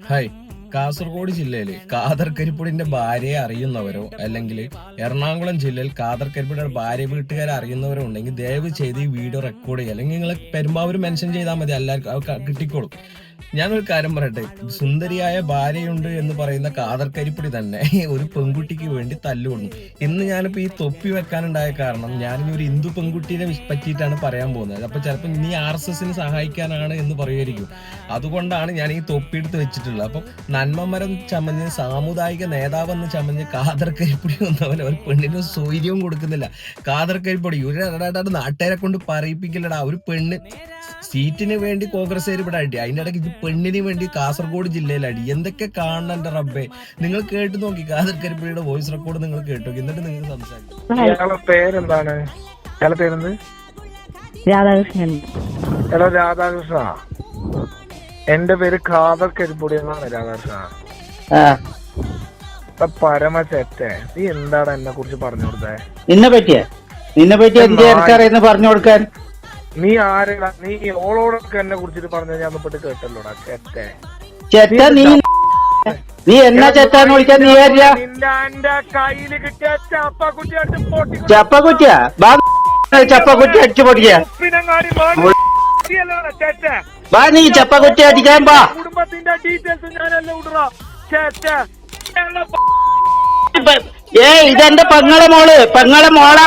Hi. Kasaragod ജില്ലയിൽ ഖാദർ കരിപ്പൊടിന്റെ ഭാര്യയെ അറിയുന്നവരോ അല്ലെങ്കിൽ എറണാകുളം ജില്ലയിൽ ഖാദർ കരിപ്പൊടിയുടെ ഭാര്യ വീട്ടുകാരെ അറിയുന്നവരോ ഉണ്ടെങ്കിൽ ദയവ് ചെയ്ത് ഈ വീഡിയോ റെക്കോർഡ് ചെയ്യുക. അല്ലെങ്കിൽ നിങ്ങൾ പെരുമ്പാവൂർ മെൻഷൻ ചെയ്താൽ മതി, എല്ലാവർക്കും കിട്ടിക്കോളും. ഞാനൊരു കാര്യം പറയട്ടെ, സുന്ദരിയായ ഭാര്യയുണ്ട് എന്ന് പറയുന്ന ഖാദർ കരിപ്പൊടി തന്നെ ഒരു പെൺകുട്ടിക്ക് വേണ്ടി തല്ലുകൊടുന്നു. ഇന്ന് ഞാനിപ്പോ ഈ തൊപ്പി വെക്കാനുണ്ടായ കാരണം ഞാനിനി ഒരു ഹിന്ദു പെൺകുട്ടിയെ പറ്റിയിട്ടാണ് പറയാൻ പോകുന്നത്. അപ്പൊ ചിലപ്പോൾ നീ RSSന് സഹായിക്കാനാണ് എന്ന് പറയുമായിരിക്കും. അതുകൊണ്ടാണ് ഞാൻ ഈ തൊപ്പി എടുത്ത് വെച്ചിട്ടുള്ളത്. അപ്പം നന്മമരം ചമഞ്ഞ് സാമുദായിക നേതാവെന്ന് ചമഞ്ഞ് ഖാദർ കരിപ്പൊടി വന്നവൻ ഒരു പെണ്ണിന് സ്വൈര്യവും കൊടുക്കുന്നില്ല. ഖാദർ കരിപ്പൊടി ഒരു നാട്ടുകാരെ കൊണ്ട് പറയിപ്പിക്കില്ലടാ. ഒരു പെണ്ണ് സീറ്റിന് വേണ്ടി കോൺഗ്രസ്സുകാർ ഇവിടെ അടി, അതിന്റെ ഇടയ്ക്ക് പെണ്ണിന് വേണ്ടി കാസർഗോഡ് ജില്ലയിൽ അടി. എന്തൊക്കെ കാണണ്ട റബ്ബേ. നിങ്ങൾ കേട്ടു നോക്കി ഖാദർ കരിപ്പൊടിയുടെ വോയിസ് റെക്കോർഡ് നിങ്ങൾ കേട്ടു, എന്നിട്ട് നിങ്ങൾ സംസാരിക്കും. പേരെന്താണ്? പേരെന്ത്? രാധാകൃഷ്ണൻ. എടാ രാധാകൃഷ്ണ, എന്റെ പേര് ഖാദർ കരിപ്പൊടി എന്നാണ്. രാധാകൃഷ്ണ പരമ ചെറ്റേ, നീ എന്താണ് എന്നെ കുറിച്ച് പറഞ്ഞു കൊടുത്തേ? നിന്നെ പറ്റിയ പറഞ്ഞു കൊടുക്കാൻ നീ ആരെടാ? നീ ഓളോടൊക്കെ എന്നെ കുറിച്ചിട്ട് പറഞ്ഞു ഞാൻ പെട്ട് കേട്ടല്ലോടാ ചെറ്റേ. ചെറ്റ നീ എന്നാ ചെറ്റാന്ന് വിളിക്കാൻ നീ നിന്റെ കയ്യില് കിട്ടിയ ചപ്പക്കുറ്റി ചപ്പക്കുറ്റിയാ ചപ്പക്കുറ്റി അടിച്ചു പൊട്ടിക്കാ ബാ, നീ ചപ്പക്കുറ്റി അടിക്കാൻ ബാ. കുടുംബത്തിന്റെ ഡീറ്റെയിൽസ് ഞാനല്ല വിടറാ ചേറ്റേ. ഇതെന്റെ പെങ്ങളെ മോളാ.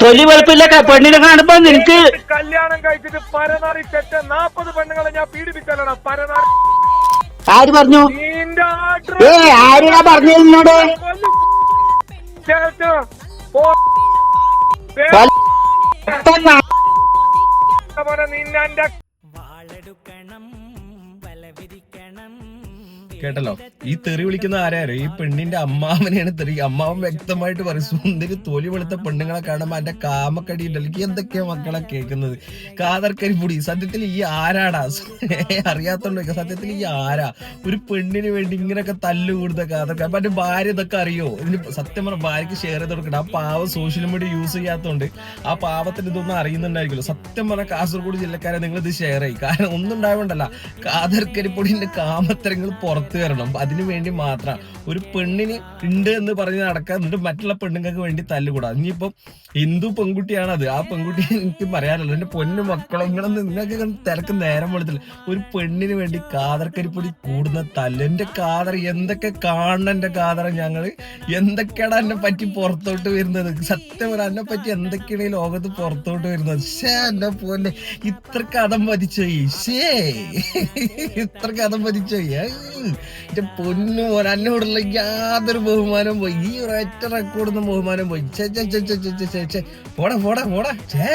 തൊലി വെളുപ്പില്ല പെണ്ണിനെ കാണുമ്പോ നിനക്ക് കല്യാണം കഴിച്ചിട്ട് പരനാറി ചെറ്റ 40 പെണ്ണുങ്ങളെ ഞാൻ പീഡിപ്പിച്ചല്ലടാ പരനാറി. ആര് പറഞ്ഞു? ആരാ പറഞ്ഞു എന്നോട്? നിന്നെ കേട്ടല്ലോ, ഈ തെറി വിളിക്കുന്ന ആരാരോ ഈ പെണ്ണിന്റെ അമ്മാവനെയാണ് തെറി. അമ്മാവൻ വ്യക്തമായിട്ട് പറയും, സുന്ദരി തൊലി വെളുത്ത പെണ്ണുങ്ങളെ കാണുമ്പോ എന്റെ കാമക്കടി ഉണ്ടല്ലോ. എന്തൊക്കെയാ മക്കളെ കേൾക്കുന്നത്? ഖാദർ കരിപ്പൊടി സത്യത്തിൽ ഈ ആരാടാ? അറിയാത്തോണ്ടോ? സത്യത്തിൽ ഈ ആരാ ഒരു പെണ്ണിന് വേണ്ടി ഇങ്ങനെയൊക്കെ തല്ലു കൂടുന്ന ഖാദർ? അപ്പൊ എന്റെ ഭാര്യ ഇതൊക്കെ അറിയോ? ഇതിന് സത്യം പറഞ്ഞ ഭാര്യക്ക് ഷെയർ ചെയ്ത് കൊടുക്കട്ടെ. ആ പാവം സോഷ്യൽ മീഡിയ യൂസ് ചെയ്യാത്തതുകൊണ്ട് ആ പാവത്തിന് ഇതൊന്നും അറിയുന്നുണ്ടായിരിക്കുമല്ലോ. സത്യം പറഞ്ഞ കാസർഗോഡ് ജില്ലക്കാരെ നിങ്ങൾ ഇത് ഷെയർ ചെയ്യും. കാരണം ഒന്നും ഉണ്ടാവണ്ടല്ല, ഖാദർ കരിപ്പൊടിന്റെ കാമത്തരങ്ങൾ പുറത്ത് വരണം. അതിനു വേണ്ടി മാത്രം ഒരു പെണ്ണിന് ഉണ്ട് എന്ന് പറഞ്ഞ് നടക്കാൻ, എന്നിട്ട് മറ്റുള്ള പെണ്ണുങ്ങൾക്ക് വേണ്ടി തല്ലുകൂടാ. ഇനിയിപ്പം ഹിന്ദു പെൺകുട്ടിയാണത്, ആ പെൺകുട്ടി എനിക്ക് പറയാനല്ലോ. എന്റെ പൊന്നു മക്കളെ, നിങ്ങൾക്ക് തിരക്ക് നേരം വെളുത്തില്ല. ഒരു പെണ്ണിന് വേണ്ടി ഖാദർ കരിപ്പൊടി കൂടുന്ന തല്ല്. എന്റെ ഖാദർ എന്തൊക്കെ കാണണം? എന്റെ ഖാദർ ഞങ്ങള് എന്തൊക്കെയാണ് എന്നെ പറ്റി പുറത്തോട്ട് വരുന്നത്? സത്യം പറയാം, എന്നെ പറ്റി എന്തൊക്കെയാണ് ഈ ലോകത്ത് പുറത്തോട്ട് വരുന്നത്? എന്റെ പോലെ ഇത്രക്ക് അതം പതിച്ചോയി, ഇത്രക്ക് അതം പതിച്ചോയി. എന്റെ പൊന്നു പോലെ എന്നോടുള്ള യാതൊരു ബഹുമാനം പോയി. ഈ ഒരൊറ്റ റെക്കോർഡിന്ന് ബഹുമാനം പോയി. പോടാ ചേ